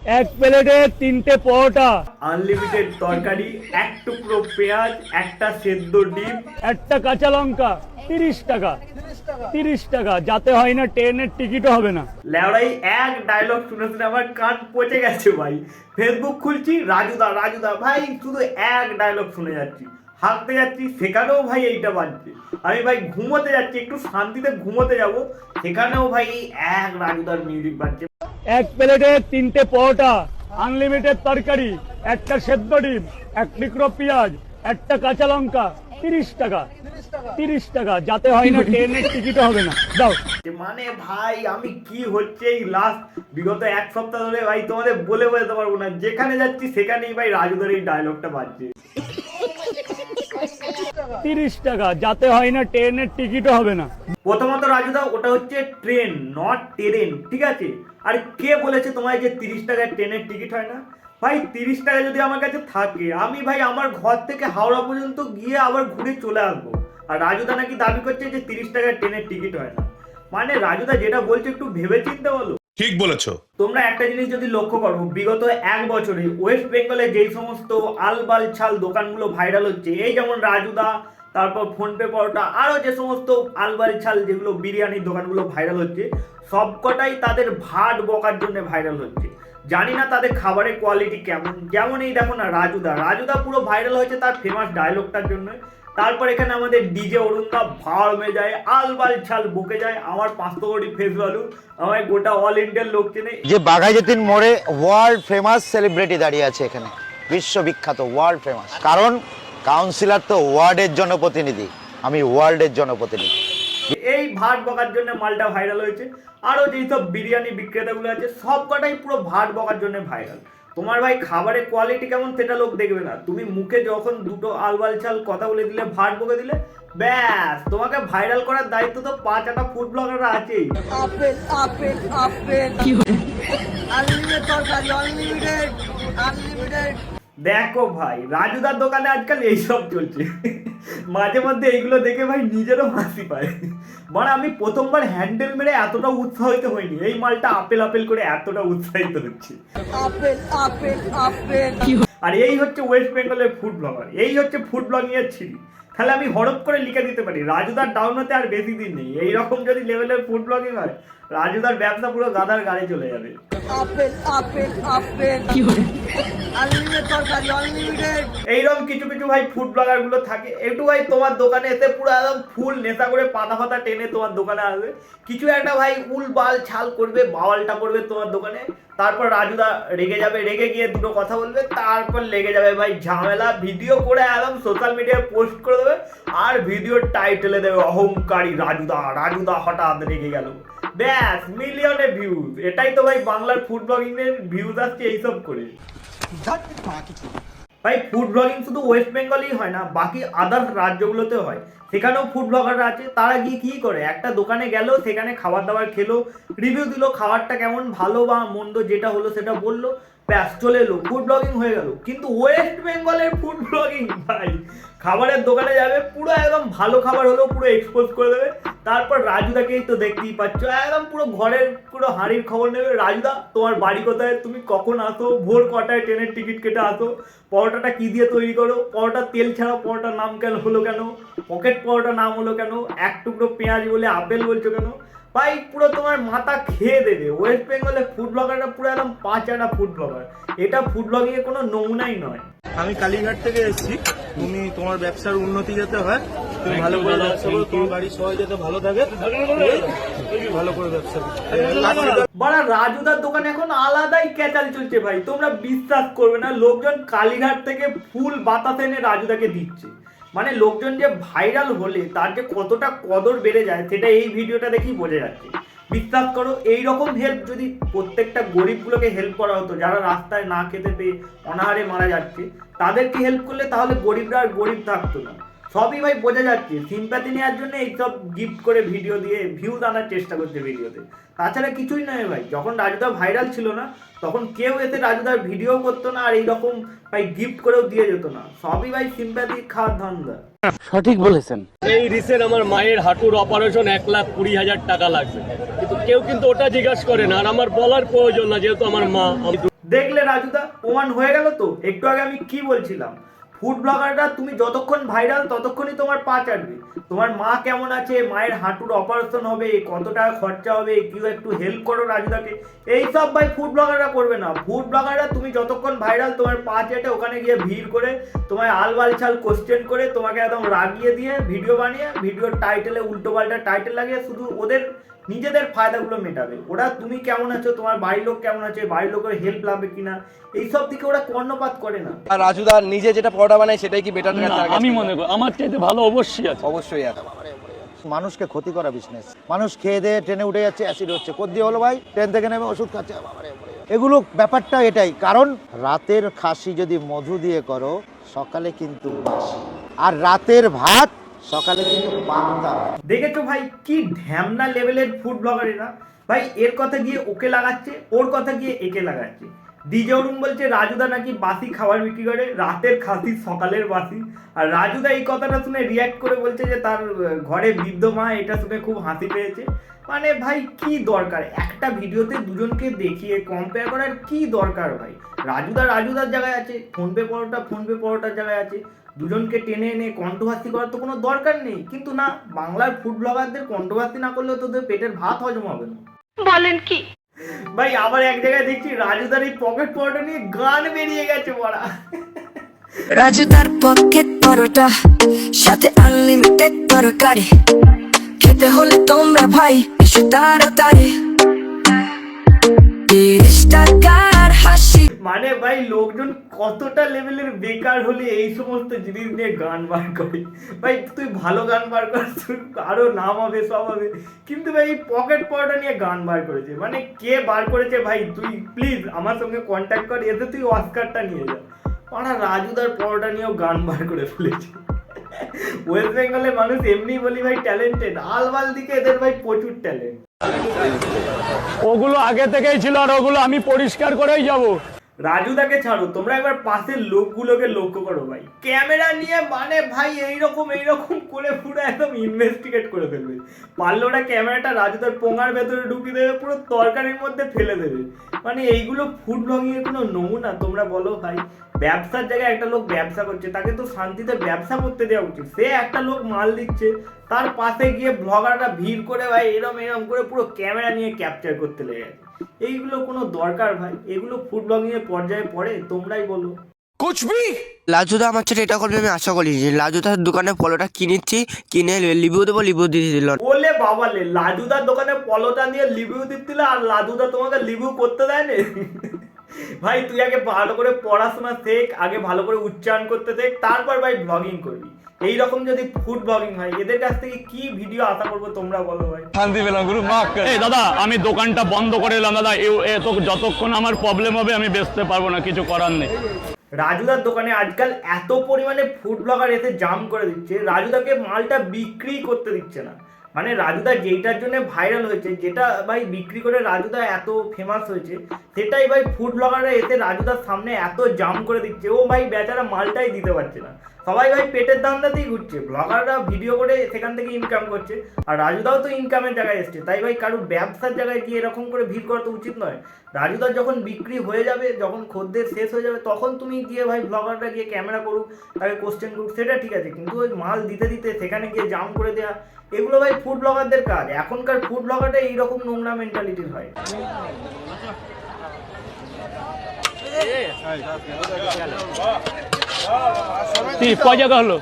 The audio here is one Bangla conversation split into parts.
এক প্লেটে 3টে পরোটা, আনলিমিটেড তরকারি, এক টুকরো পেঁয়াজ, একটা সেদ্ধ ডিম, একটা কাঁচা লঙ্কা, 30 টাকা। 30 টাকা, যাতে হয় না ট্রেনের টিকিটও হবে না। লেওড়াই এক ডায়লগ শুনে শুনে আমার কান পচে গেছে ভাই। ফেসবুক খুলছি, রাজুদা রাজুদা, ভাই শুধু এক ডায়লগ শুনে যাচ্ছি, হাঁটতে যাচ্ছি সেখানেও ভাই এইটা বাজছে। আমি ভাই ঘুমোতে যাচ্ছি, একটু শান্তিতে ঘুমোতে যাব, সেখানেও ভাই এই এক রাজুদার মিউজিক বাজছে। এক প্লেটে 3টে পরোটা, আনলিমিটেড তরকারি, একটা সেদ্ধ ডিম, এক টুকরো পেঁয়াজ, একটা কাঁচা লঙ্কা, 30 টাকা। 30 টাকা, যাতে হয় না ট্রেনের টিকিটও হবে না। দাও। মানে ভাই আমি কি হচ্ছে এই লাস্ট বিগত এক সপ্তাহ ধরে ভাই তোমাদের বলে বোঝাতে পারবো না, যেখানে যাচ্ছি সেখানেই ভাই রাজুদার এই ডায়লগটা বাজছে। 30 টাকা, যাতে হয় না ট্রেনের টিকিটও হবে না। প্রথমত রাজুদা, ওটা হচ্ছে ট্রেন, নট ট্রেন, ঠিক আছে? আর কে বলেছে তোমায় যে 30 টাকায় ট্রেনের টিকিট হয় না? ভাই 30 টাকা যদি আমার কাছে থাকে, আমি ভাই আমার ঘর থেকে হাওড়া পর্যন্ত গিয়ে আবার ঘুরে চলে আসবো। আর রাজুদা নাকি দাবি করছে যে 30 টাকায় ট্রেনের টিকিট হয় না। মানে রাজুদা যেটা বলছে একটু ভেবে চিন্তে বলো। ঠিক বলেছো। তোমরা একটা জিনিস যদি লক্ষ্য করো, বিগত এক বছরে ওয়েস্ট বেঙ্গলে যেই সমস্ত আলবাল ছাল দোকানগুলো ভাইরাল হচ্ছে, এই যেমন রাজুদা, তারপর ফোনপে পরোটা, আরো যে সমস্ত আলবাল ছাল যেগুলো বিরিয়ানির দোকানগুলো ভাইরাল হচ্ছে, সবকটাই তাদের ভাট বকার জন্য ভাইরাল হচ্ছে। জানি না তাদের খাবারের কোয়ালিটি কেমন। যেমন এই দেখো না, রাজুদা রাজুদা পুরো ভাইরাল হয়েছে তার ফেমাস ডায়লগটার জন্য। তারপর এখানে আমাদের ডিজে অরুণদা ভাড় হয়ে যায়, আলবাল ছাল বকে যায়, আমার 500 কোটি ফেস ভ্যালু, আমার গোটা অল ইন্ডিয়ার লোক চেনে। যে বাঘাযতীন মোড়ে ওয়ার্ল্ড ফেমাস সেলিব্রিটি দাঁড়িয়ে আছে এখানে, বিশ্ববিখ্যাত ওয়ার্ল্ড ফেমাস। কারণ কাউন্সিলর তো ওয়ার্ডের জনপ্রতিনিধি, আমি ওয়ার্ল্ডের জনপ্রতিনিধি। এই ভাট বকার জন্য মালটা ভাইরাল হয়েছে। আরো যেই সব বিরিয়ানি বিক্রেতাগুলো আছে সব কটাই পুরো ভাট বকার জন্য ভাইরাল। তোমার ভাই খাবারের কোয়ালিটি কেমন সেটা লোক দেখবে না, তুমি মুখে যখন দুটো আলবাল চাল কথা বলে দিলে, ভাট বকে দিলে, ব্যাস তোমাকে ভাইরাল করার দায়িত্ব তো 5-8টা ফুড ব্লগাররা আছেই। আপেল আপেল আপেল আনলিমিটেড তরকারি, আনলিমিটেড আনলিমিটেড। দেখো ভাই রাজুদার দোকানে আজকাল এইসব চলছে। মাঝে মধ্যে এইগুলো দেখে ভাই নিজেরও হাসি পায়। মানে আমি প্রথমবার হ্যান্ডেল মেরে এতটা উৎসাহিত হইনি, এই মালটা আপেল আপেল করে এতটা উৎসাহিত হচ্ছে। Apple apple apple. আর এই হচ্ছে ওয়েস্ট বেঙ্গলের ফুড ব্লগার, এই হচ্ছে ফুড ব্লগিং এর ছিরি। তাহলে আমি হরপ করে লিখে দিতে পারি, রাজুদার ডাউন হতে আর বেশি দিন নেই। এইরকম যদি লেভেলের ফুড ব্লগিং হয়, রাজুদার ব্যবসা পুরো গাদার গাড়ি চলে যাবে। আপেল আপেল আপেল আনলিমিটেড তরকারি, আনলিমিটেড। এইরকম কিছু কিছু ভাই ফুড ব্লগার গুলো থাকে, একটু ভাই তোমার দোকানে এসে পুরো একদম ফুল নেশা করে পাতা ফাতা টেনে তোমার দোকানে আসবে, কিছু একটা ভাই উল বাল ছাল করবে, বাওয়ালটা করবে তোমার দোকানে। তারপর রাজুদা রেগে যাবে, রেগে গিয়ে দুটো কথা বলবে, তারপর লেগে যাবে ভাই ঝামেলা, ভিডিও করে একদম সোশ্যাল মিডিয়ায় পোস্ট করে দেবে। আর ভিডিওর টাইটেলে দেবে অহংকারী রাজুদা, রাজুদা হঠাৎ রেগে গেল, ব্যাস মিলিয়নে ভিউজ। এটাই তো ভাই বাংলার ফুড ব্লগিং এর ভিউজ আসছে এইসব করে। ভাই ফুড ব্লগিং শুধু ওয়েস্ট বেঙ্গলেই হয় না, বাকি আদার্স রাজ্যগুলোতেও হয়। সেখানেও ফুড ব্লগাররা আছে, তারা গিয়ে কি করে, একটা দোকানে গেল, সেখানে খাবার দাবার খেলো, রিভিউ দিল, খাবারটা কেমন, ভালো বা মন্দ যেটা হলো সেটা বললো, ব্যাস চলে এলো, ফুড ব্লগিং হয়ে গেল। কিন্তু ওয়েস্ট বেঙ্গলের ফুড ব্লগিং ভাই খাবারের দোকানে যাবে, পুরো একদম ভালো খাবার হলেও পুরো এক্সপোজ করে দেবে। তারপর রাজুদাকেই তো দেখতেই পাচ্ছ, একদম পুরো ঘরের পুরো হাঁড়ির খবর নেবে, রাজুদা তোমার বাড়ি কোথায়, তুমি কখন আসো, ভোর কটায় ট্রেনের টিকিট কেটে আসো, পরোটাটা কি দিয়ে তৈরি করো, পরোটা তেল ছাড়া পরোটার নাম কেন হলো, কেন পকেট পরোটা নাম হলো, কেন এক টুকরো পেঁয়াজ বলে আপেল বলছো কেন? ভাই পুরো তোমার মাথা খেয়ে দেবে। ওয়েস্ট বেঙ্গলে ফুড ব্লগাররা পুরো একদম 5-8টা ফুড ব্লগার, এটা ফুড ব্লগিং এর কোনো নমুনাই নয়। আমি কালীঘাট থেকে এসেছি, তুমি তোমার ব্যবসার উন্নতি যেতে হয়, তুমি ভালো করে ব্যবসা করো, তোমার বাড়ির সবাই যাতে ভালো থাকে, তুমি ভালো করে ব্যবসা করো। বড়া রাজুদার দোকানে এখন আলাদাই ক্যাচাল চলছে ভাই, তোমরা বিশ্বাস করবে না, লোকজন কালীঘাট থেকে ফুল বাতাস এনে রাজুদাকে দিচ্ছে। মানে লোকজন যে ভাইরাল হলে তার যে কতটা কদর বেড়ে যায় সেটা এই ভিডিওটা দেখেই বোঝা যাচ্ছে। বিশ্বাস করো, এইরকম হেল্প যদি প্রত্যেকটা গরিবগুলোকে হেল্প করা হতো, যারা রাস্তায় না খেতে পেয়ে অনাহারে মারা যাচ্ছে, তাদেরকে হেল্প করলে তাহলে গরিবরা আর গরিব থাকতো না। সবই ভাই বোঝা যাচ্ছে, সিম্প্যাথি নেওয়ার জন্য এইসব গিফট করে ভিডিও দিয়ে ভিউজ আনার চেষ্টা করছে ভিডিওতে, তাছাড়া কিছুই নয় ভাই। যখন রাজুদা ভাইরাল ছিল না তখন কেউ এতে রাজুদার ভিডিও করতো না, আর এইরকম ভাই গিফট করেও দিয়ে যেত না, সবই ভাই সিম্প্যাথি খাওয়ার ধান্দা। সঠিক বলেছেন। এই রিসেন্ট আমার মায়ের হাঁটুর অপারেশন 1,20,000 টাকা লাগবে, কিন্তু কেউ কিন্তু ওটা জিজ্ঞাসা করে না, আর আমার বলার প্রয়োজন না, যেহেতু আমার মা। দেখলে রাজুদা, প্রমাণ হয়ে গেল তো। একটু আগে আমি কি বলছিলাম, ফুড ব্লগাররা তুমি যতক্ষণ ভাইরাল ততক্ষণই তোমার পা চাটবে। তোমার মা কেমন আছে, মায়ের হাঁটুর অপারেশন হবে, কত টাকা খরচা হবে, কেউ একটু হেল্প করো রাজুদাকে, এইসব ভাই ফুড ব্লগাররা করবে না। ফুড ব্লগাররা তুমি যতক্ষণ ভাইরাল তোমার পা চেটে ওখানে গিয়ে ভিড় করে তোমায় আলবাল ছাল কোশ্চেন করে তোমাকে একদম রাগিয়ে দিয়ে ভিডিও বানিয়ে ভিডিওর টাইটেলে উল্টো পাল্টা টাইটেল লাগিয়ে শুধু ওদের নিজেদের ফায়দাগুলো মেটাবে। ওরা তুমি কেমন আছো, তোমার বাড়ির লোক কেমন আছে, বাড়ির লোকের হেল্প লাগবে কিনা, এইসব দিকে ওরা কর্ণপাত করে না। আর রাজুদা নিজে যেটা পরোটা বানায় সেটাই কি বেটার? আমি মনে করি আমার চাইতে ভালো অবশ্যই আছে। অবশ্যই আছে। মানুষকে ক্ষতি করা বিজনেস। মানুষ খেয়ে দিয়ে ট্রেনে উঠে যাচ্ছে, অ্যাসিড হচ্ছে, কোদ্দি হলো ভাই, ট্রেন থেকে নেমে ওষুধ খাচ্ছে, এগুলো ব্যাপারটা এটাই। কারণ রাতের খাসি যদি মধু দিয়ে করো সকালে কিন্তু বাসি, আর রাতের ভাত সকালে কিন্তু পান্তা। দেখেছো ভাই কি ঢ্যামনা লেভেলের ফুড ব্লগার এরা। ভাই এর কথা গিয়ে ওকে লাগাচ্ছে, ওর কথা গিয়ে একে লাগাচ্ছে। ডিজে অরুণ বলছে রাজুদা নাকি বাসি খাবার বিক্রি করে, রাতের খাসি সকালের বাসি। আর রাজুদা এই কথাটা শুনে রিয়াক্ট করে বলছে যে তার ঘরে বৃদ্ধ মা, এটা শুনে খুব হাসি পেয়েছে। মানে ভাই কি দরকার একটা ভিডিওতে দুজনকে দেখিয়ে কম্পেয়ার করার কি দরকার ভাই? রাজুদার জায়গায় আছে, ফোনপে পরোটার জায়গায় আছে, দুজনকে টেনে এনে কন্ট্রোভার্সি করার তো কোনো দরকার নেই। কিন্তু না, বাংলার ফুড ব্লগারদের কন্ট্রোভার্সি না করলেও তোদের পেটের ভাত হজম হবে না। বলেন কি ভাই আবার এক জায়গায় দেখছি রাজুদার এই পকেট পরোটা নিয়ে গান বেরিয়ে গেছে বড়া। রাজুদার পকেট পরোটা সাথে আনলিমিটেড তরকারি, খেতে হলে তোমরা ভাই এসো তাড়াতাড়ি। 30 টাকার হাসি। মানে ভাই লোকজন কতটা লেভেলের বেকার হলে এই সমস্ত জিনিস নিয়ে গান বার করে। ভাই তুই ভালো গান বার কর, আরো নাম হবে সব হবে, কিন্তু ভাই এই পকেট পরোটা নিয়ে গান বার করেছে। মানে কে বার করেছে ভাই? তুই প্লিজ আমার সঙ্গে কন্ট্যাক্ট কর, এতে তুই অস্কারটা নিয়ে যা। মানে রাজুদার পরোটা নিয়েও গান বার করে ফেলেছে। ওয়েস্ট বেঙ্গলের মানুষ এমনি বলি ভাই ট্যালেন্টেড, আলবাল দিকে এদের ভাই প্রচুর ট্যালেন্ট। ওগুলো আগে থেকেই ছিল, আর ওগুলো আমি পরিষ্কার করেই যাব। রাজুদাকে ছাড়ো, তোমরা একবার পাশের লোকগুলোকে লক্ষ্য করো ভাই, ক্যামেরা নিয়ে মানে ভাই এইরকম করে পুরো একদম ইনভেস্টিগেট করে ফেলবে। পারলে ওরা ক্যামেরাটা রাজুদার পোঙার ভেতরে ঢুকিয়ে দেবে, পুরো তরকারির মধ্যে ফেলে দেবে। মানে এইগুলো ফুড ব্লগিং এর কোনো নমুনা? তোমরা বলো ভাই, ব্যবসার জায়গায় একটা লোক ব্যবসা করছে, তাকে তো শান্তিতে ব্যবসা করতে দেওয়া উচিত। সে একটা লোক মাল দিচ্ছে, তার পাশে গিয়ে ব্লগাররা ভিড় করে ভাই এরম করে পুরো ক্যামেরা নিয়ে ক্যাপচার করতে লেগে গেছে। এইগুলো কোনো দরকার ভাই? এগুলো ফুড ব্লগিং এর পর্যায়ে পড়ে? তোমরাই বলো। লাজুদা আমার সাথে এটা করবে আমি আশা করি। যে লাজুদার দোকানে পলোটা কিনেছি, কিনে রিভিউ দেবো, রিভিউ দিয়ে দিল। বলে বাবালে লাজুদার দোকানে পলোটা নিয়ে রিভিউ দিচ্ছিল, আর লাজুদা তোমাকে রিভিউ করতে দেয় না? ভাই তুই আগে ভালো করে পড়াশোনা শেখ, আগে ভালো করে উচ্চারণ করতে শেখ, তারপর ভাই ব্লগিং করবি। এইরকম যদি ফুড ব্লগিং হয়, এদের কাছ থেকে কি ভিডিও আশা করবো তোমরা বলো ভাই? এই দাদা আমি দোকানটা বন্ধ করে এলাম দাদা, যতক্ষণ আমার প্রবলেম হবে আমি বেচতে পারবো না, কিছু করার নেই। রাজুদার দোকানে আজকাল এত পরিমাণে ফুড ব্লগার এসে জাম করে দিচ্ছে, রাজুদাকে মালটা বিক্রি করতে দিচ্ছে না। মানে রাজুদা যেটার জন্য ভাইরাল হয়েছে, যেটা ভাই বিক্রি করে রাজুদা এত ফেমাস হয়েছে, সেটাই ভাই ফুড ব্লগাররা এসে রাজুদার সামনে এত জাম করে দিচ্ছে। ও ভাই বেচারা মালটাই দিতে পারছে না, সবাই ভাই পেটের দান্দাতেই ঘুরছে। ব্লগাররা ভিডিও করে সেখান থেকে ইনকাম করছে, আর রাজুদাও তো ইনকামের জায়গায় এসছে। তাই ভাই কারোর ব্যবসার জায়গায় গিয়ে এরকম করে ভিড় করা তো উচিত নয়। রাজুদার যখন বিক্রি হয়ে যাবে, যখন খদ্দের শেষ হয়ে যাবে, তখন তুমি গিয়ে ভাই ব্লগাররা গিয়ে ক্যামেরা করুক, তাকে কোশ্চেন করুক, সেটা ঠিক আছে। কিন্তু ওই মাল দিতে দিতে সেখানে গিয়ে জাম করে দেওয়া, এগুলো ভাই ফুড ব্লগারদের কাজ। এখনকার ফুড ব্লগারটা এইরকম নোংরা মেন্টালিটির হয়। কয় জায়গা হলো?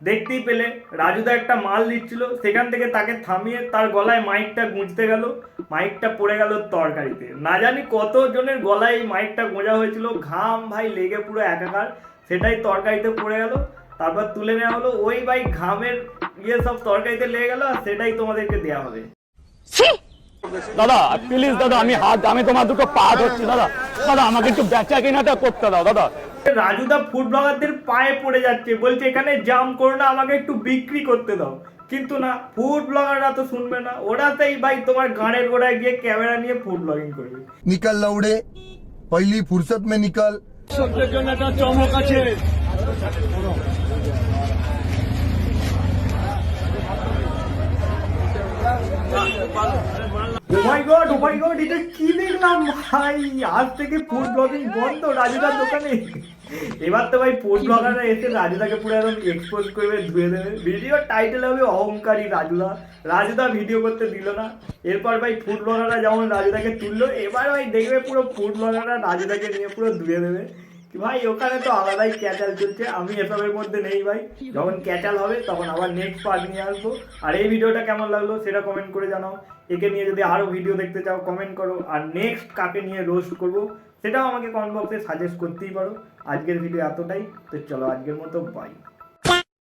দেখতেই পেলে রাজুদা একটা মাল দিচ্ছিল, সেখান থেকে তাকে থামিয়ে তার গলায় মাইকটা গুঁজতে গেল, মাইকটা পড়ে গেল তরকারিতে। না জানি কত জনের গলায় এই মাইকটা গোঁজা হয়েছিল, ঘাম ভাই লেগে পুরো একাকার, সেটাই তরকারিতে পড়ে গেল। তারপর তুলে নেওয়া হলো, ওই ভাই ঘামের সব তরকারিতে লেগে গেল, আর সেটাই তোমাদেরকে দেওয়া হবে। দাদা প্লিজ দাদা, আমি তোমার দুটো পা ধরছি দাদা, আমাকে একটু বেচা কেনাটা করতে দাও দাদা। রাজুদা ফুড ব্লগারদের পায়ে পড়ে যাচ্ছে, বলছে এখানে জাম করো না, আমাকে একটু বিক্রি করতে দাও। কিন্তু না, ফুড ব্লগাররা তো শুনবে না, ওরাতেই ভাই তোমার গানের গোড়ায় গিয়ে ক্যামেরা নিয়ে ফুড ব্লগিং করবে। निकल लौड़े पहली फुर्सत में निकल। সত্যের জন্য একটা চমক আছে। ও মাই গড এটা কি দেখলাম ভাই, আজ থেকে ফুড ব্লগিং বন্ধ রাজুদার দোকানে। এবার তো ভাই ফুড ব্লগাররা এসে রাজুদাকে পুরো একদম এক্সপোজ করবে, ধুয়ে দেবে। ভিডিও টাইটেল হবে অহংকারী রাজুদা ভিডিও করতে দিল না। এরপর ভাই ফুড ব্লগাররা যেমন রাজুদাকে তুললো, এবার ভাই দেখবে পুরো ফুড ব্লগাররা রাজুদাকে নিয়ে পুরো ধুয়ে দেবে। ভাই ওখানে তো আলাদাই ক্যাচাল চলছে, আমি এসবের মধ্যে নেই ভাই। যখন ক্যাচাল হবে তখন আবার নেক্সট পার্ট নিয়ে আসবো। আর এই ভিডিওটা কেমন লাগলো সেটা কমেন্ট করে জানাও। একে নিয়ে যদি আরো ভিডিও দেখতে চাও কমেন্ট করো, আর নেক্সট কাকে নিয়ে রোস্ট করবো সেটাও আমাকে কমেন্ট বক্সে সাজেস্ট করতেই পারো। আজকের ভিডিও এতটাই, তো চলো আজকের মতো বাই।